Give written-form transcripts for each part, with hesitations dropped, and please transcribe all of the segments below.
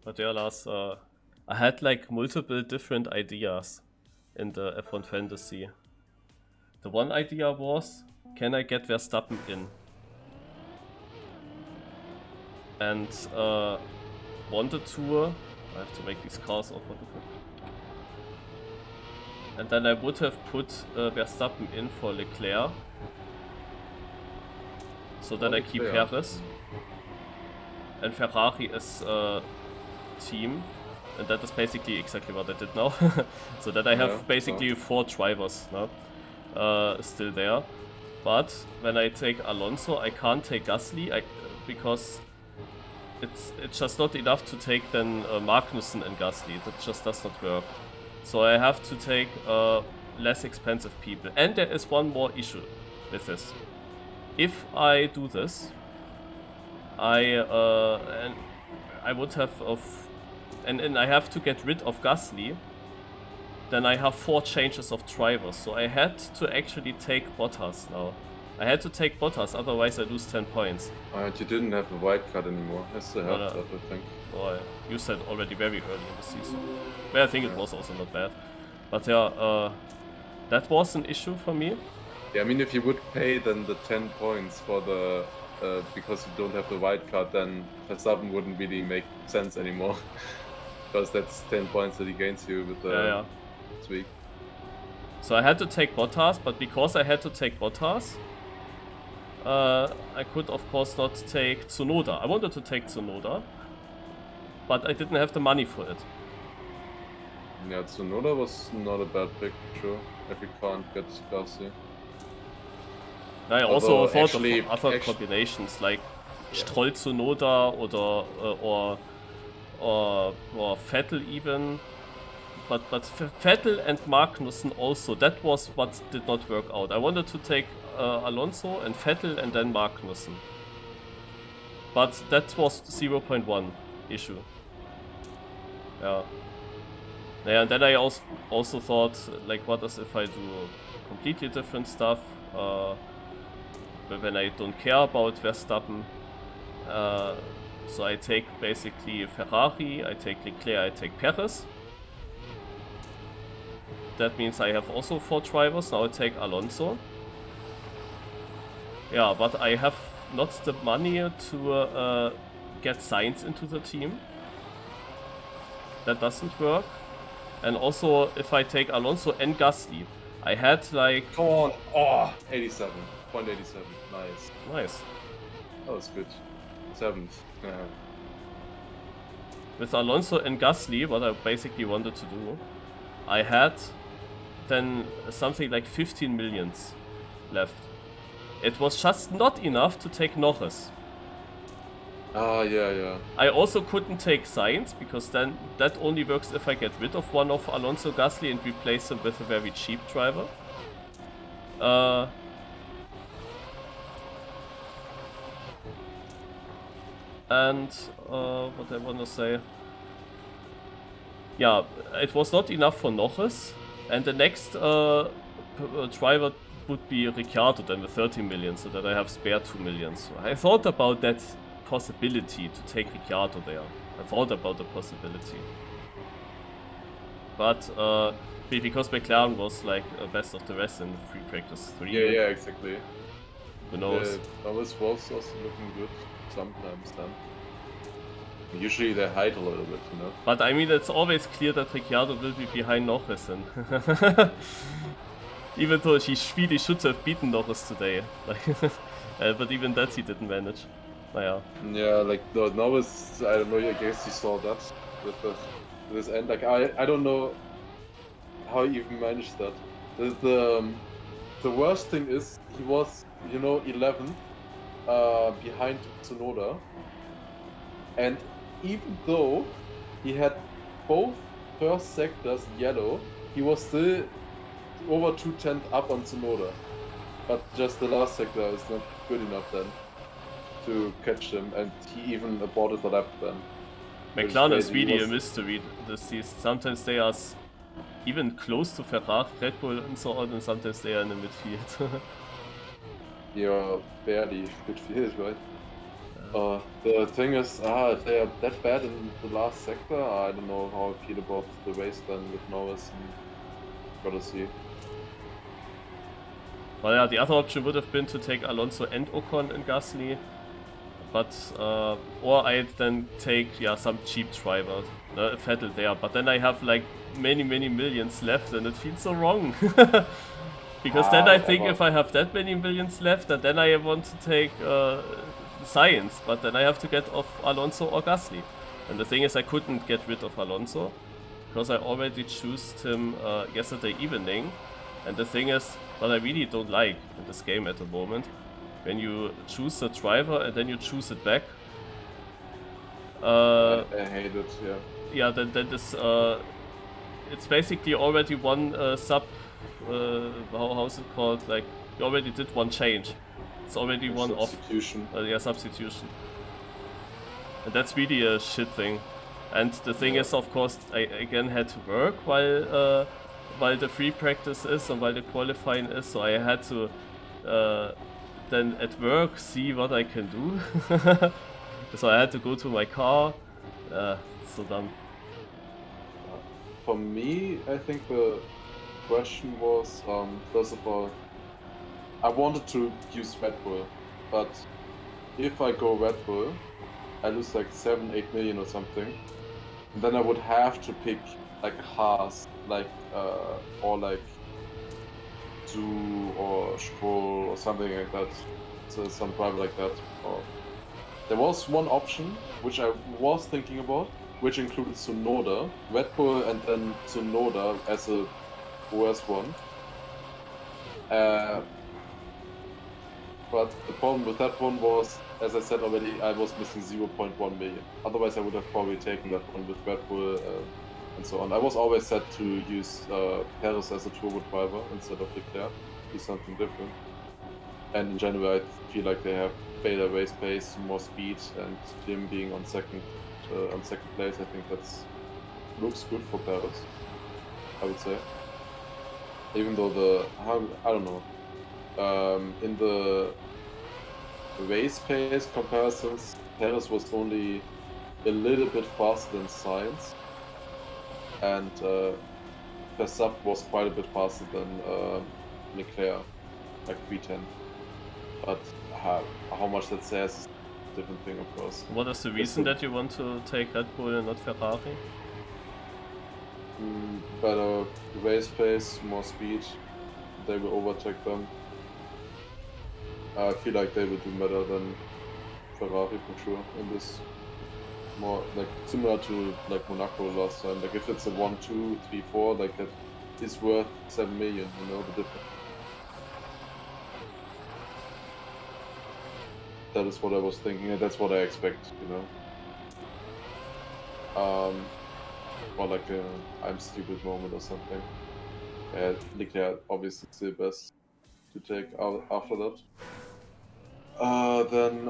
But yeah, Lars, I had like multiple different ideas in the F1 Fantasy. The one idea was, can I get Verstappen in? And wanted to, I have to make these cars off. And then I would have put Verstappen in for Leclerc. So that I keep Perez. And Ferrari is team. And that is basically exactly what I did now. So that I have basically 4 drivers now still there. But when I take Alonso, I can't take Gasly because it's just not enough to take then Magnussen and Gasly. That just does not work. So I have to take less expensive people. And there is one more issue with this. If I do this, I would have and I have to get rid of Gasly. Then I have 4 changes of drivers. So I had to actually take Bottas now. I had to take Bottas, otherwise I lose 10 points. You didn't have a white card anymore. I still have that, I think. Oh, you said already very early in the season. But I think it was also not bad. But yeah, that was an issue for me. Yeah, I mean, if you would pay then the 10 points for the because you don't have the white card, then Verstappen wouldn't really make sense anymore. Because that's 10 points that he gains you with the tweak. So I had to take Bottas, but because I had to take Bottas, I could of course not take Tsunoda. I wanted to take Tsunoda, but I didn't have the money for it. Yeah, Tsunoda was not a bad pick, true, if you can't get Gasly. I also thought of other combinations like Stroll Tsunoda or Vettel even. But Vettel and Magnussen also, that was what did not work out. I wanted to take Alonso and Vettel and then Magnussen. But that was 0.1 issue. Yeah. Yeah, and then I also thought, like, what if I do completely different stuff? When I don't care about Verstappen. So I take basically Ferrari, I take Leclerc, I take Perez. That means I have also 4 drivers. Now I take Alonso. Yeah, but I have not the money to get Sainz into the team. That doesn't work. And also, if I take Alonso and Gasly, I had like... Come on! Oh, 87. 0.87. Nice. Nice. That was good. 7th. Yeah. With Alonso and Gasly, what I basically wanted to do, I had then something like 15 millions left. It was just not enough to take Norris. Ah, yeah. I also couldn't take Sainz, because then that only works if I get rid of one of Alonso Gasly and replace him with a very cheap driver. And what I want to say... Yeah, it was not enough for Norris. And the next driver would be Ricciardo then with 30 million, so that I have spare 2 million. So I thought about that possibility to take Ricciardo there. I thought about the possibility. But because McLaren was like best of the rest in free practice 3. Yeah, exactly. Who knows? Norris was also looking good sometimes then. Usually they hide a little bit, you know. But I mean, it's always clear that Ricciardo will be behind Norris. And even though he really should have beaten Norris today. But even that he didn't manage. Naja. Yeah, like the Norris, I don't know, I guess you saw that with this end. Like I don't know how he even managed that. The worst thing is he was, 11th behind Tsunoda. And even though he had both first sectors yellow, he was still over 2/10 up on Tsunoda. But just the last sector is not good enough then to catch him, and he even aborted the lap then. McLaren is really a mystery this season. Sometimes they are even close to Ferrari, Red Bull and so on, and sometimes they are in the midfield. You're barely midfield, right? The thing is, if they are that bad in the last sector, I don't know how I feel about the race then with Norris and gotta see. Well, yeah, the other option would have been to take Alonso and Ocon in Gasly, but or I'd then take some cheap driver, Vettel there. But then I have like many millions left, and it feels so wrong. Because then I think if I have that many millions left, and then I want to take Science, but then I have to get off Alonso or Gasly. And the thing is, I couldn't get rid of Alonso because I already chose him yesterday evening. And the thing is, what I really don't like in this game at the moment, when you choose the driver and then you choose it back. I hate it, yeah. Yeah, then this it's basically already one how's it called? Like, you already did one change. It's already one substitution. Substitution. And that's really a shit thing. And the thing is, of course, I again had to work while the free practice is and while the qualifying is, so I had to then at work see what I can do. So I had to go to my car. So dumb. For me, I think the question was, first of all, I wanted to use Red Bull, but if I go Red Bull, I lose like 7-8 million or something. And then I would have to pick like a Haas, like or like Zoo or Stroll or something like that. So some driver like that. Or there was one option which I was thinking about, which included Tsunoda, Red Bull, and then Tsunoda as a OS one. But the problem with that one was, as I said already, I was missing 0.1 million. Otherwise, I would have probably taken that one with Red Bull and so on. I was always set to use Paris as a turbo driver instead of Leclerc, do something different. And in general, I feel like they have better race pace, more speed, and him being on second place, I think that's looks good for Paris, I would say. Even though I don't know. In the race pace comparisons, Perez was only a little bit faster than Sainz, and Verstappen was quite a bit faster than Leclerc, like 310. But how much that says is a different thing, of course. What is the reason that you want to take Red Bull and not Ferrari? Better race pace, more speed, they will overtake them. I feel like they will do better than Ferrari for sure in this. More like similar to like Monaco last time. Like if it's a 1, 2, 3, 4, like that is worth 7 million. You know the difference. That is what I was thinking, and that's what I expect. You know. Or like a I'm stupid moment or something. Leclerc obviously still best to take after that. Then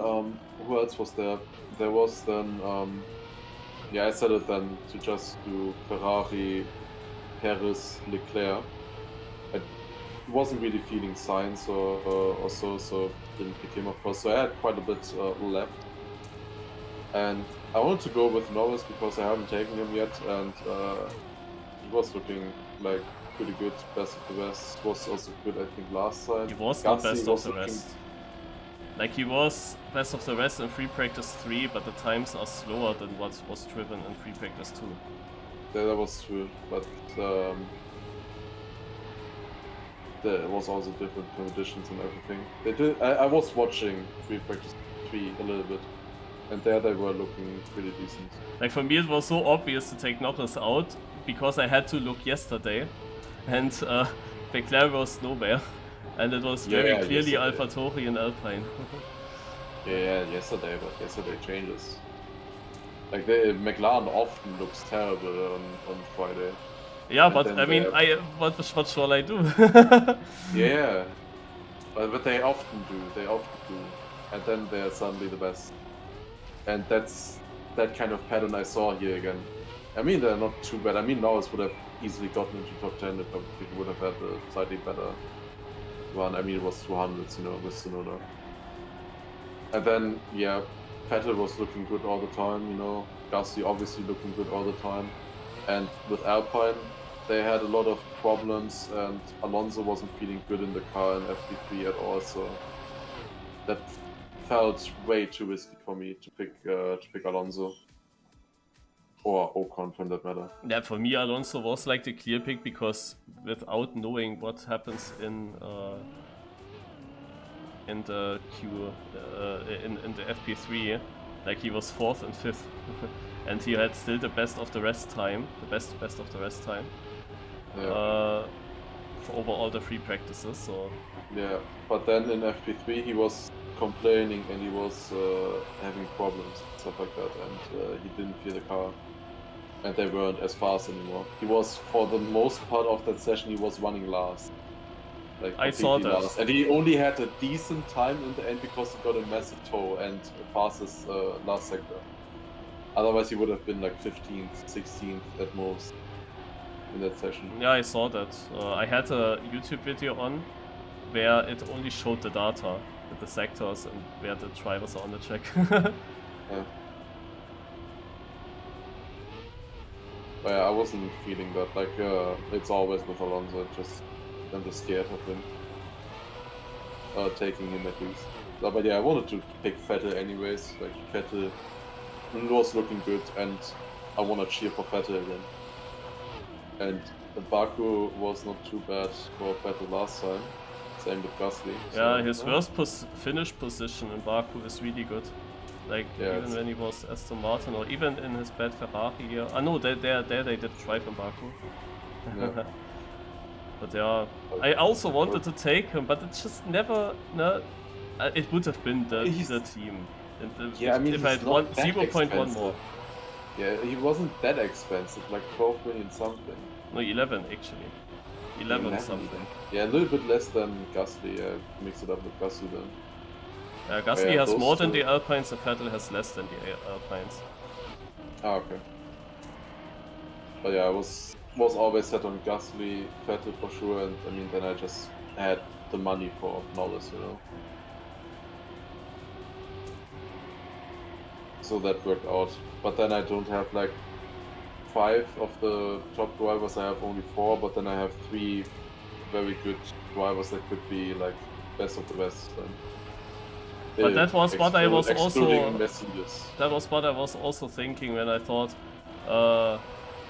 who else was there? There was then I said it then to just do Ferrari, Perez, Leclerc. I wasn't really feeling Sainz or so didn't pick him of course. So I had quite a bit left, and I wanted to go with Norris because I haven't taken him yet, and he was looking like pretty good, best of the rest. Was also good, I think, last time. He was not best of the rest. Like, he was best of the rest in free practice 3, but the times are slower than what was driven in free practice 2. Yeah, that was true, but there was also different conditions and everything. They did. I was watching free practice 3 a little bit, and there they were looking pretty decent. Like, for me it was so obvious to take Norris out, because I had to look yesterday, and Leclerc was nowhere. And it was very clearly AlphaTauri and Alpine. Yesterday, but yesterday changes. Like McLaren often looks terrible on Friday. Yeah, and but I mean, what shall I do? Yeah, but they often do. And then they're suddenly the best. And that's that kind of pattern I saw here again. I mean, they're not too bad. I mean, Norris would have easily gotten into top 10 if he would have had a slightly better run. I mean, it was 200s, you know, with Tsunoda. And then, Vettel was looking good all the time, you know, Gasly obviously looking good all the time. And with Alpine, they had a lot of problems, and Alonso wasn't feeling good in the car in FP3 at all, so that felt way too risky for me to pick Alonso. Or Ocon, for that matter. Yeah, for me, Alonso was like the clear pick because without knowing what happens in the in the FP3, like he was 4th and 5th, and he had still the best of the rest time, best of the rest time, for over all the free practices. So yeah, but then in FP3 he was complaining and he was having problems, stuff like that, and he didn't feel the car. And they weren't as fast anymore. He was, for the most part of that session, he was running last. Like, I saw that. last. And he only had a decent time in the end because he got a massive tow and fastest last sector. Otherwise he would have been like 15th, 16th at most in that session. Yeah, I saw that. I had a YouTube video on where it only showed the data with the sectors and where the drivers are on the track. Yeah. But yeah, I wasn't feeling that. Like, it's always with Alonso. I'm just scared of him. Taking him at least. But yeah, I wanted to pick Vettel anyways. Like, Vettel was looking good, and I want to cheer for Vettel again. And Baku was not too bad for Vettel last time. Same with Gasly. Yeah, his worst finish position in Baku is really good. Like, yeah, even when he was Aston Martin, or even in his bad Ferrari year. I know they did drive in Baku. Yeah. But yeah, I also wanted to take him, but it just never. No, it would have been the team. And yeah, I mean, if I had 0.1 more. Yeah, he wasn't that expensive, like 12 million something. No, 11 actually. 11 something. Yeah, a little bit less than Gasly. Mix it up with Gasly then. Gasly has more than the Alpines, and Vettel has less than the Alpines. Ah, okay. But yeah, I was always set on Gasly, Vettel for sure, and I mean, then I just had the money for Norris, you know. So that worked out. But then I don't have like 5 of the top drivers, I have only 4, but then I have 3 very good drivers that could be like best of the best. But that was what I was also. Mercedes. That was what I was also thinking when I thought,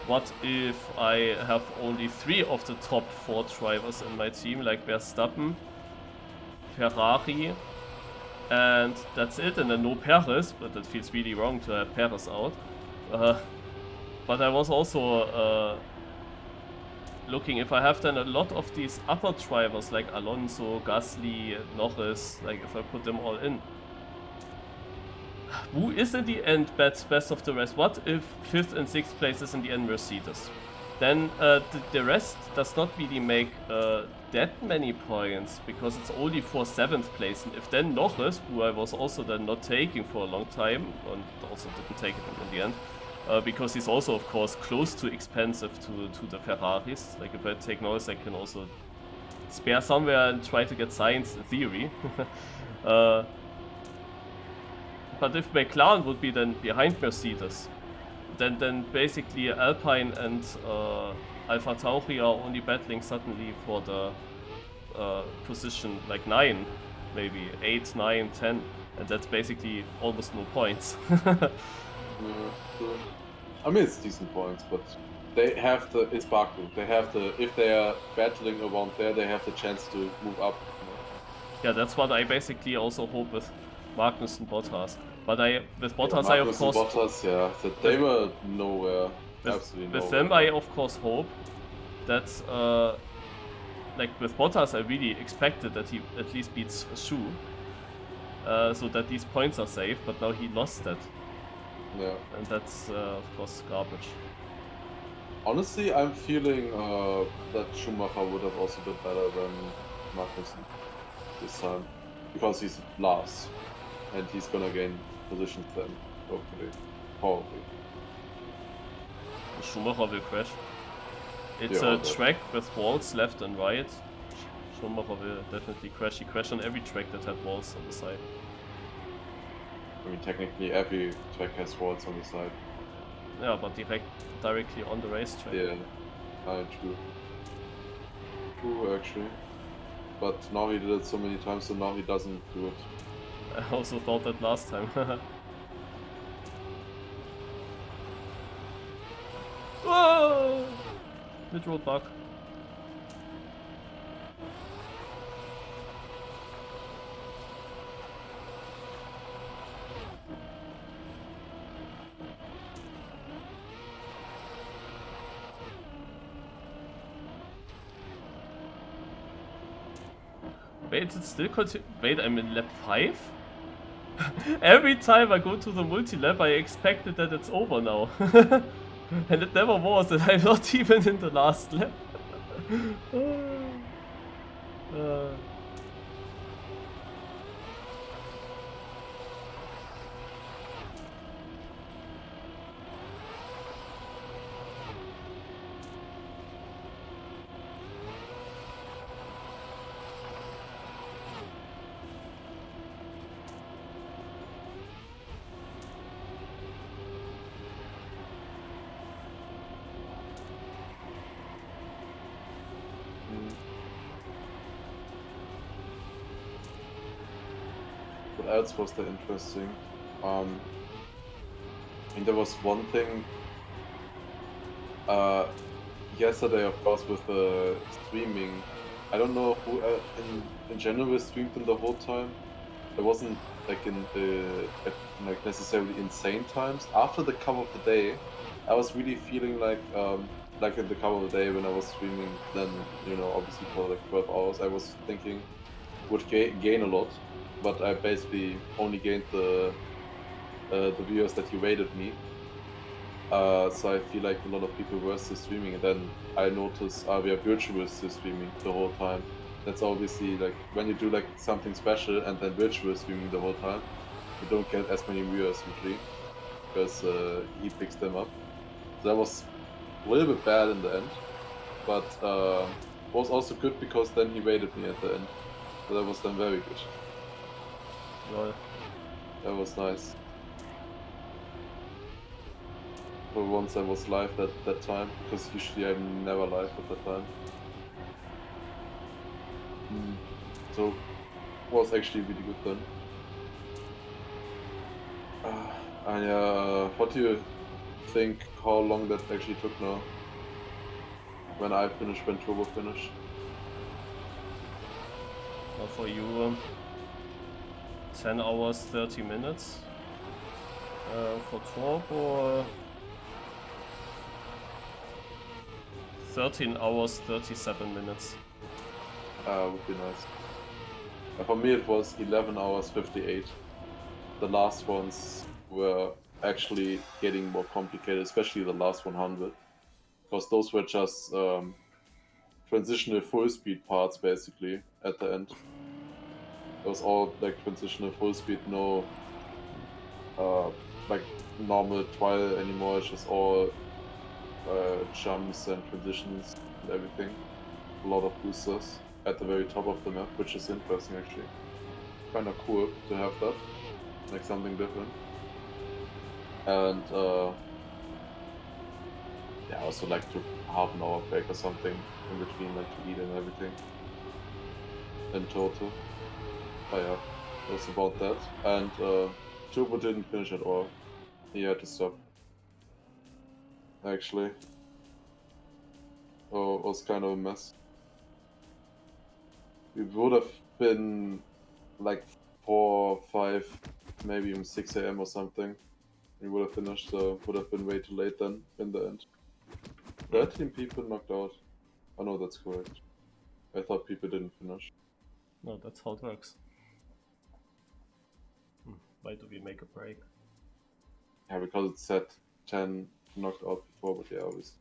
what if I have only 3 of the top 4 drivers in my team, like Verstappen, Ferrari, and that's it, and then no Perez, but it feels really wrong to have Perez out. But I was also looking if I have then a lot of these other drivers like Alonso, Gasly, Norris, like if I put them all in. Who is in the end best of the rest? What if 5th and 6th place is in the end Mercedes? Then the rest does not really make that many points because it's only for 7th place. And if then Norris, who I was also then not taking for a long time and also didn't take it in the end, because he's also, of course, close to expensive to the Ferraris. Like, if I take Norris, I can also spare somewhere and try to get Sainz in theory. But if McLaren would be then behind Mercedes, then basically Alpine and AlphaTauri are only battling suddenly for the position like 9, maybe 8, 9, 10, and that's basically almost no points. I mean, it's decent points, but they have it's Baku. They have if they are battling around there, they have the chance to move up. Yeah, that's what I basically also hope with Magnus and Bottas. But with Bottas, I of course. Bottas, yeah, they were nowhere. Absolutely nowhere. With them, I of course hope that, like with Bottas, I really expected that he at least beats Shu, so that these points are safe. But now he lost that. Yeah. And that's of course garbage. Honestly, I'm feeling that Schumacher would have also been better than Magnussen this time, because he's last and he's gonna gain positions then, hopefully, probably. Schumacher will crash. It's a track with walls left and right. Schumacher will definitely crash. He crashed on every track that had walls on the side. I mean, technically every track has walls on the side. Yeah, but directly on the racetrack. Yeah, true. True, actually. But now he did it so many times, so now he doesn't do it. I also thought that last time. Whoa! Mid-road bug. Wait, it still continue? Wait, I'm in lap 5? Every time I go to the multi-lap, I expected that it's over now. And it never was, and I'm not even in the last lap. What else was there interesting? I mean, there was one thing yesterday, of course, with the streaming. I don't know who in general streamed in the whole time. It wasn't like like necessarily insane times. After the cover of the day, I was really feeling like in the cover of the day when I was streaming. Then obviously for like 12 hours, I was thinking would gain a lot, but I basically only gained the viewers that you rated me. So I feel like a lot of people were still streaming, and then I noticed we are virtual still streaming the whole time. That's obviously like when you do like something special and then virtual streaming the whole time, you don't get as many viewers usually because he picks them up. So that was a little bit bad in the end, but was also good because then he rated me at the end. So that was then very good. Lol. That was nice. For once I was live that time, because usually I'm never live at that time. So was actually really good then. And what do you think how long that actually took now? When I finished, when Turbo finished? Well, for you, 10 hours, 30 minutes. For Turbo, 13 hours, 37 minutes. Would be nice. For me it was 11 hours 58. The last ones were actually getting more complicated, especially the last 100. Because those were just transitional full speed parts basically at the end. It was all like transitional full speed, no like normal trial anymore. It's just all jumps and transitions and everything. A lot of boosters at the very top of the map, which is interesting actually. Kind of cool to have that, like something different. And yeah, I also like took half an hour break or something in between, like to eat and everything. In total, but yeah, it was about that. And Turbo didn't finish at all. He had to stop. Actually, oh, it was kind of a mess. We would have been like 4, 5, maybe even 6 a.m. or something. We would have finished, so would have been way too late then in the end. 13 people knocked out. Oh no, that's correct. I thought people didn't finish. No, that's how it works. Why do we make a break? Yeah, because it said 10 knocked out before, but yeah, obviously.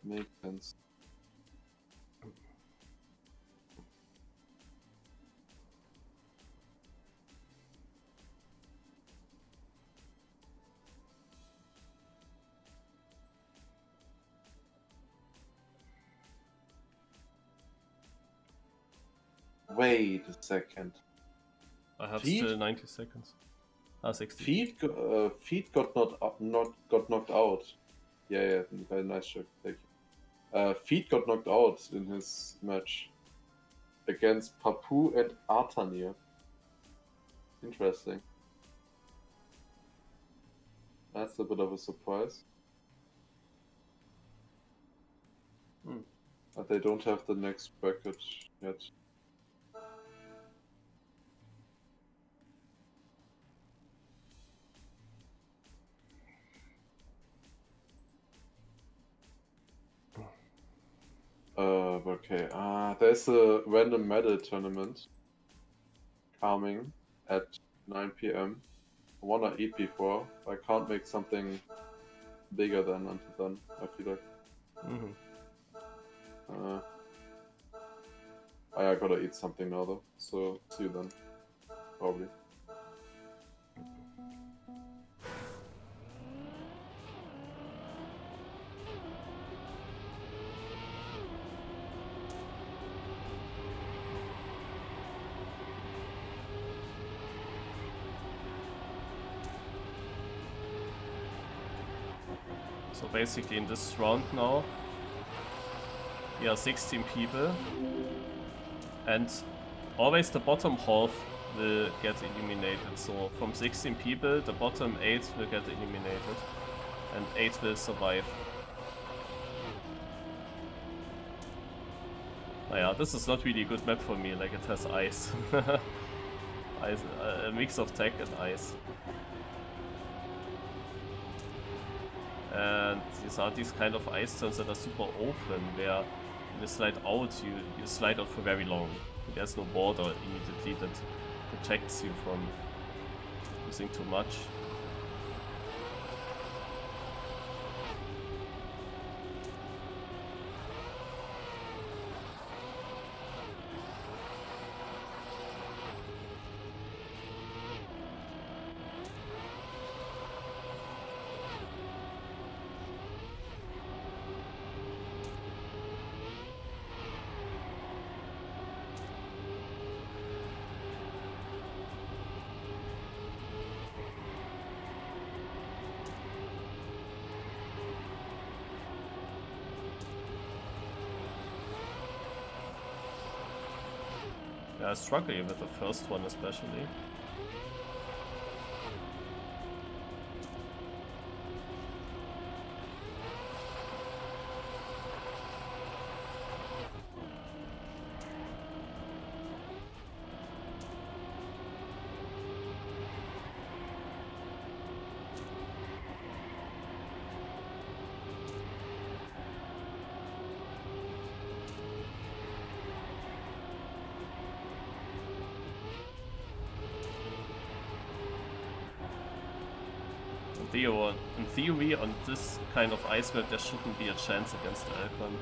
Makes sense. Wait a second. I have Feed? still 90 seconds. 60. Feet got got knocked out. Yeah, very nice joke. Thank you. Feet got knocked out in his match against Papu and Artanir. Interesting. That's a bit of a surprise. But they don't have the next bracket yet. Okay. There's a random medal tournament coming at 9 p.m. I wanna eat before. I can't make something bigger than until then, I feel like. I gotta eat something now though, so see you then. Probably. So basically in this round now, we are 16 people, and always the bottom half will get eliminated. So from 16 people, the bottom 8 will get eliminated, and 8 will survive. Naja, this is not really a good map for me, like it has ice. Ice, a mix of tech and ice. And these are these kind of ice turns that are super open, where when you slide out, you slide out for very long. There's no border immediately that protects you from using too much. Yeah, I struggle with the first one especially. In theory, on this kind of ice map, there shouldn't be a chance against Alcon.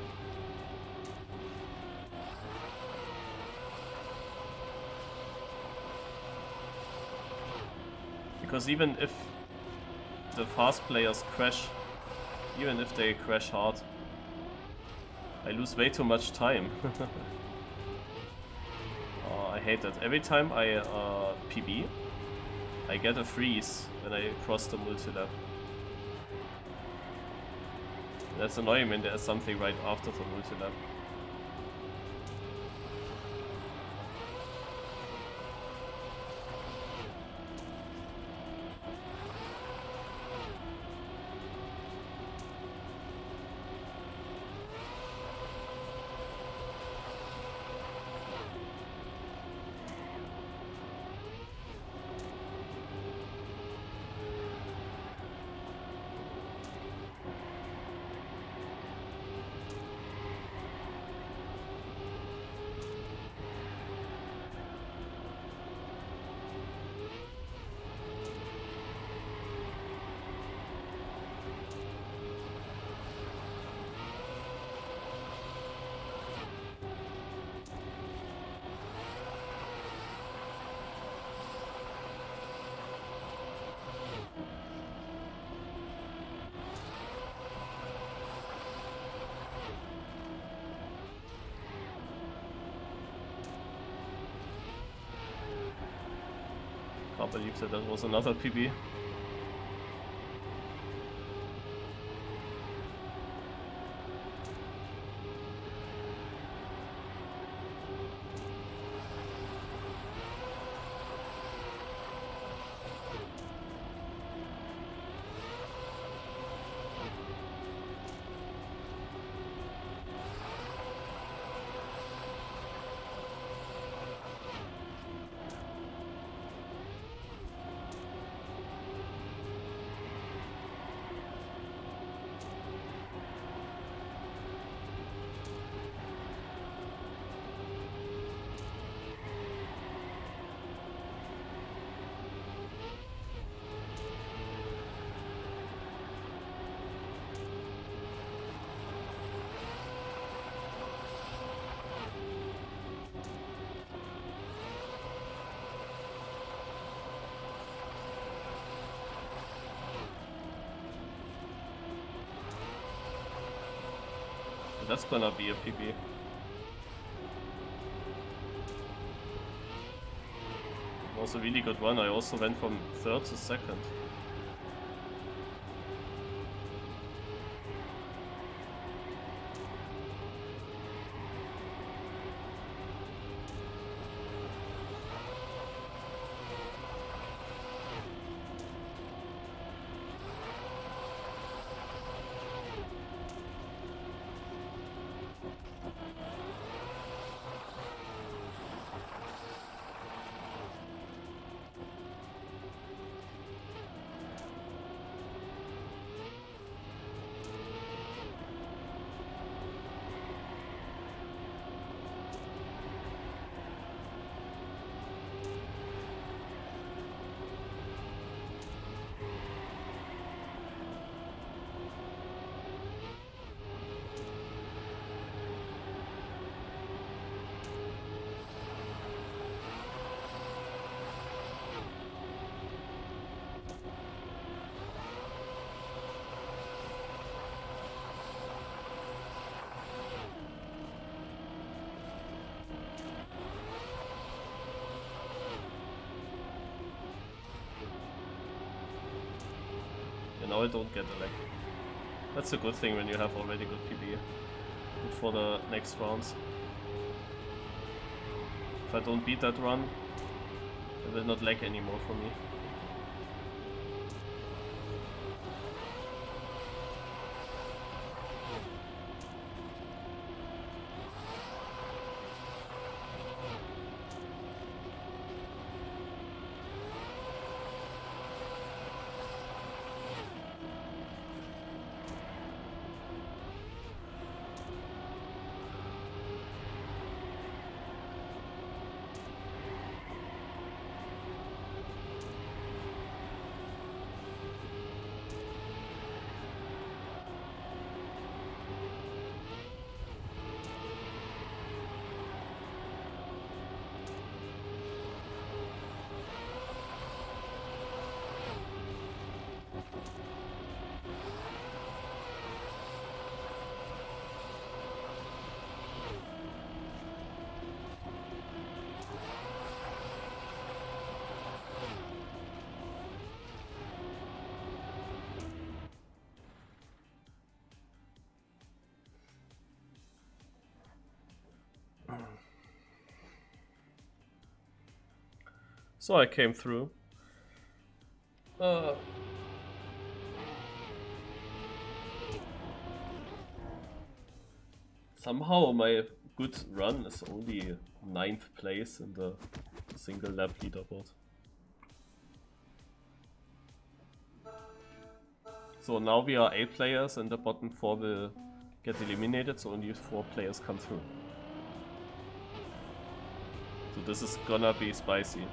Because even if the fast players crash, even if they crash hard, I lose way too much time. I hate that. Every time I PB, I get a freeze when I cross the MultLap. That's annoying when there's something right after the MultLap. Can't believe that was another PB. That's gonna be a PB. It was a really good run. I also went from 3rd to 2nd. Now I don't get a lag. That's a good thing when you have already good PB for the next rounds. If I don't beat that run, it will not lag anymore for me. So I came through. Somehow my good run is only 9th place in the single lap leaderboard. So now we are 8 players and the bottom 4 will get eliminated, so only 4 players come through. So this is gonna be spicy.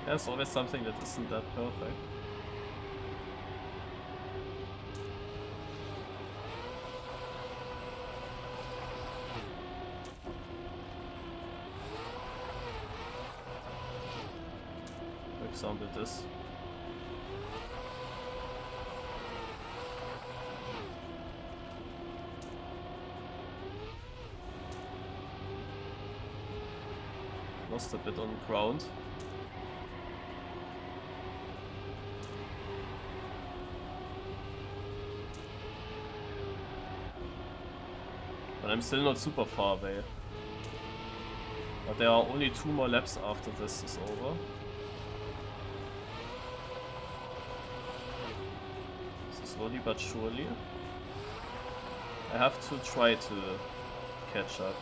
There's always something that isn't that perfect. For example, this. Lost a bit on ground. But I'm still not super far away. But there are only 2 more laps after this is over. So slowly but surely. I have to try to catch up.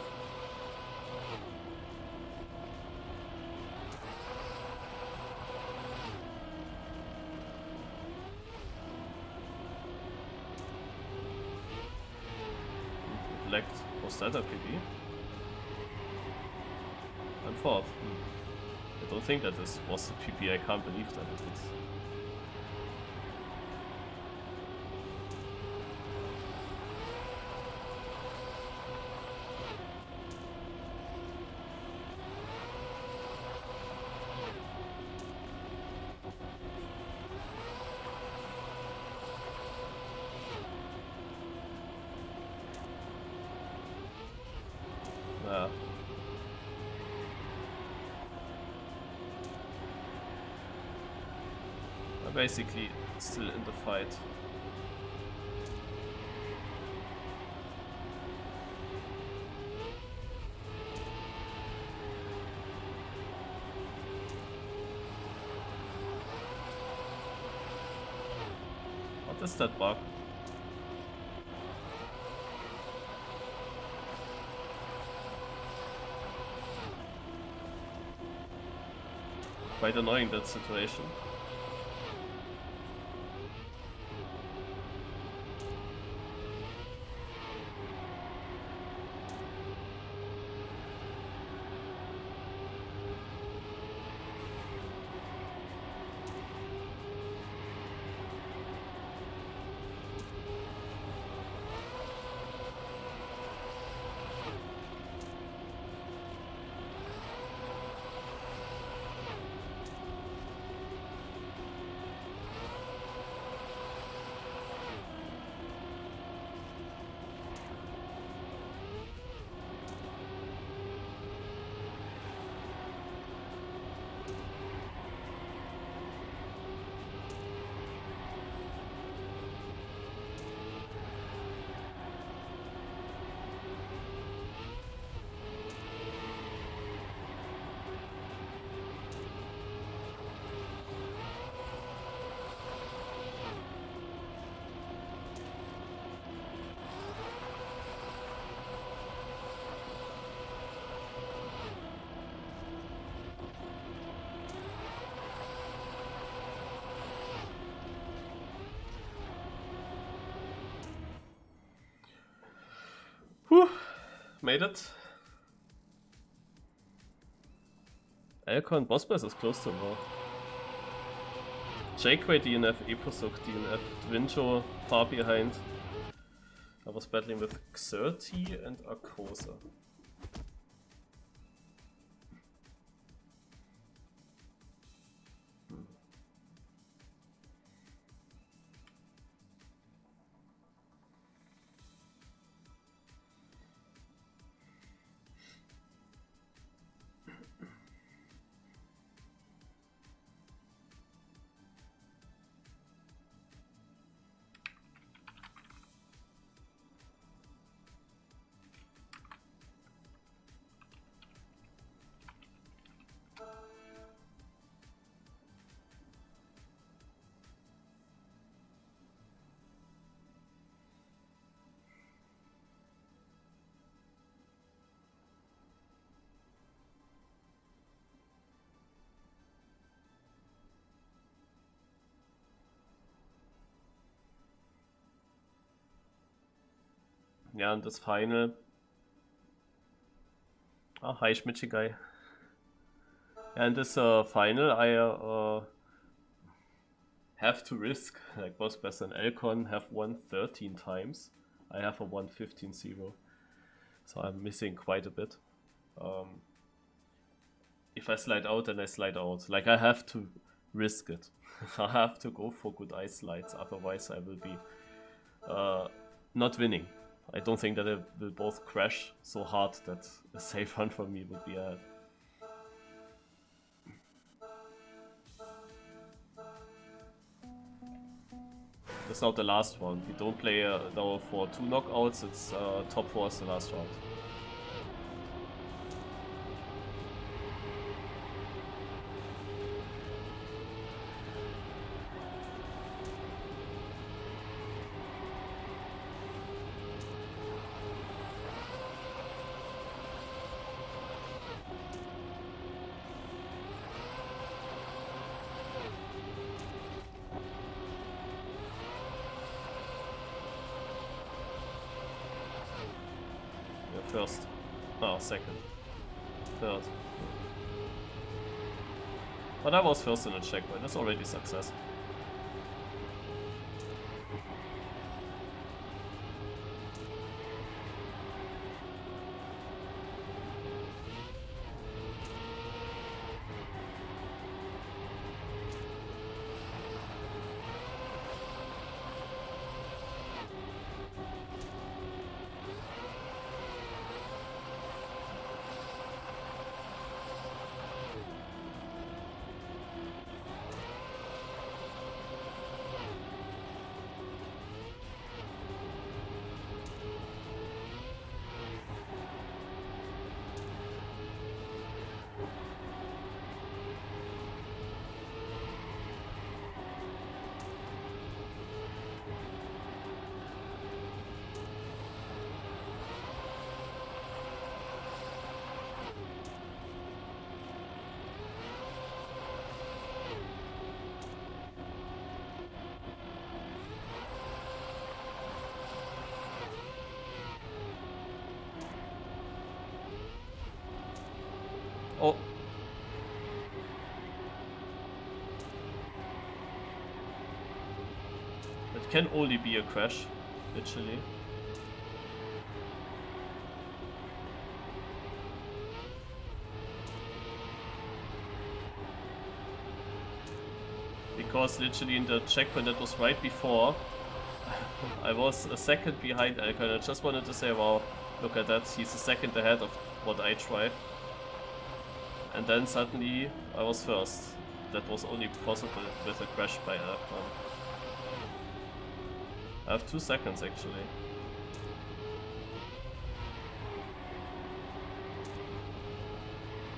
Was that a PB? I'm 4th. I don't think that this was a PB, I can't believe that it is. Yeah. I'm basically still in the fight. What is that bug? Quite annoying, that situation. Whew, made it. Elcon boss bass is close to war. Jquay DNF, Eposok DNF, Twinjo far behind. I was battling with Xerti and Arcosa. Ja, und das Final. Ah, hi Schmitschi Guy. And this final, I have to risk, like both Best and Elcon have won 13 times. I have a 1-15-0. So I'm missing quite a bit. If I slide out, then I slide out. Like, I have to risk it. I have to go for good ice slides, otherwise I will be not winning. I don't think that they will both crash so hard that a safe run for me would be ahead. That's not the last round. We don't play now for 2 knockouts, it's top 4 is the last round. First. Oh, second. Third. But I was first in a checkpoint, that's already a success. Oh. It can only be a crash, literally. Because literally in the checkpoint that was right before, I was a second behind Elkan. I just wanted to say, wow, look at that, he's a second ahead of what I tried. And then suddenly I was first. That was only possible with a crash by Elkan. I have 2 seconds actually.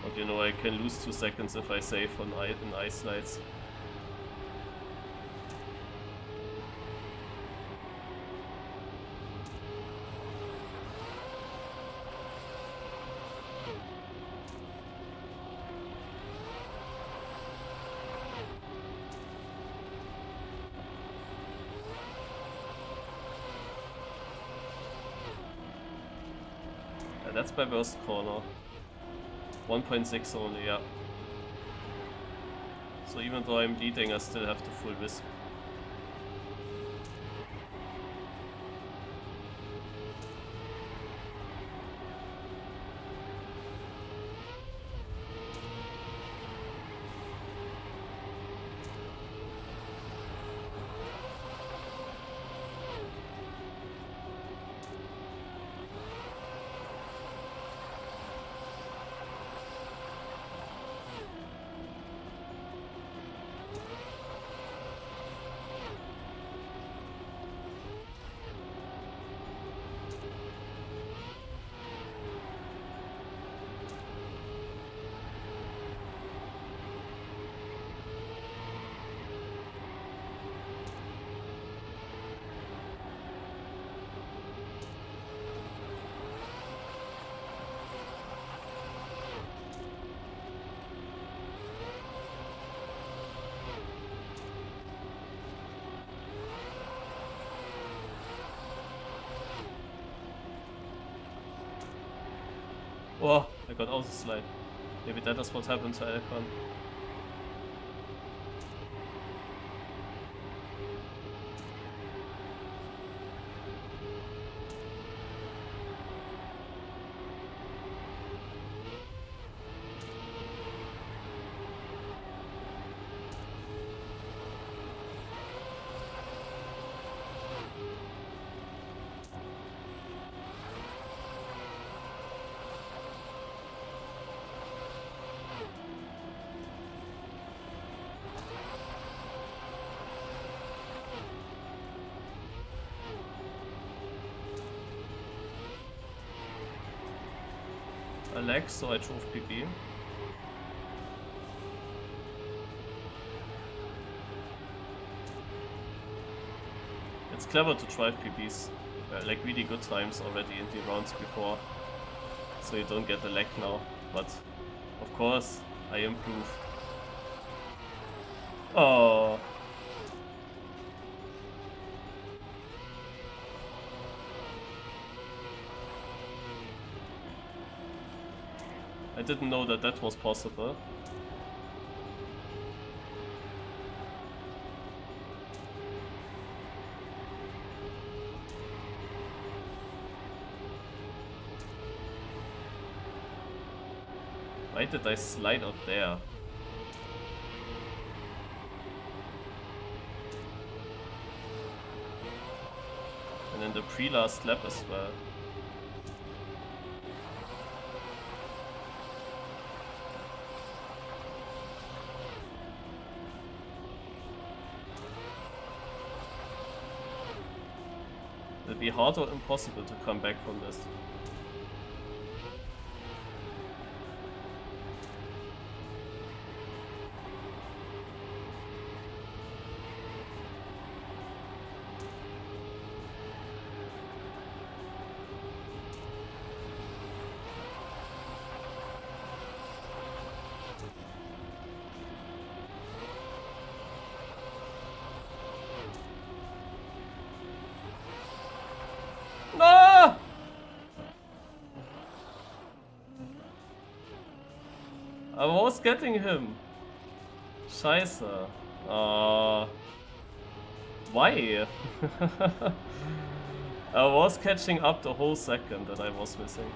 But you know, I can lose 2 seconds if I save on in ice slides. That's my worst corner. 1.6 only, yeah. So even though I'm leading, I still have to full risk. Oh, I got out of the slide. Maybe that is what happened to Elcon. Alex, so I drove PB. It's clever to drive PBs, like really good times already in the rounds before, so you don't get the lag now, but of course I improve. Oh. I didn't know that that was possible. Why did I slide out there? And in the pre-last lap as well. It'll be hard or impossible to come back from this. No! I was getting him. Scheiße. Why? I was catching up the whole second that I was missing.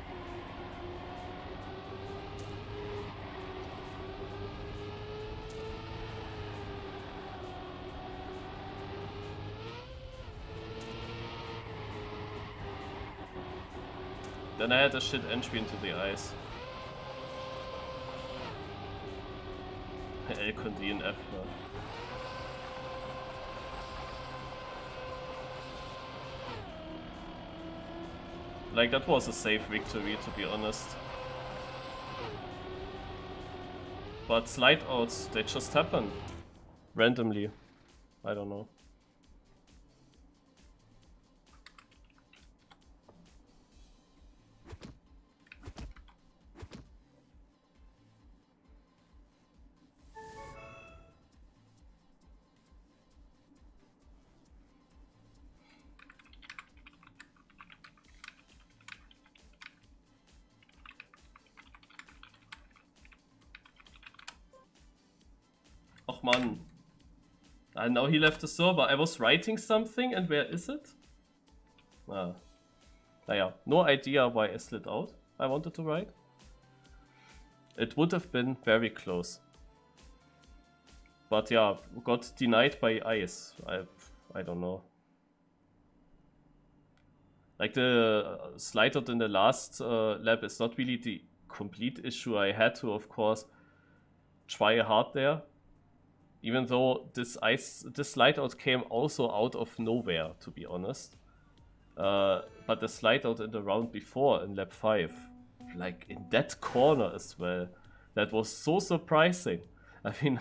Then I had a shit entry into the ice. L D and F. Like, that was a safe victory, to be honest. But slide outs, they just happen. Randomly. I don't know. Och man. And now he left the server. I was writing something, and where is it? Naja, no idea why I slid out. I wanted to write. It would have been very close. But yeah, got denied by ice. I don't know. Like, the slide out in the last lap is not really the complete issue. I had to, of course, try hard there. Even though this slide out came also out of nowhere, to be honest. But the slide out in the round before, in lap 5, like in that corner as well, that was so surprising. I mean,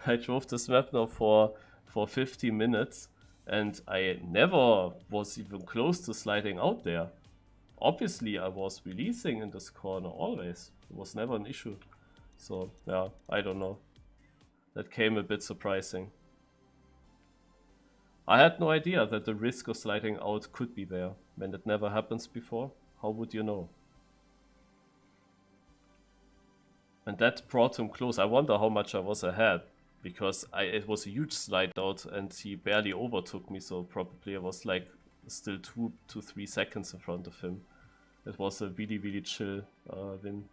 I drove this map now for 50 minutes, and I never was even close to sliding out there. Obviously, I was releasing in this corner always. It was never an issue. So, yeah, I don't know. That came a bit surprising. I had no idea that the risk of sliding out could be there. When it never happens before, how would you know? And that brought him close. I wonder how much I was ahead, because it was a huge slide out and he barely overtook me, so probably I was like still 2 to 3 seconds in front of him. It was a really, really chill win.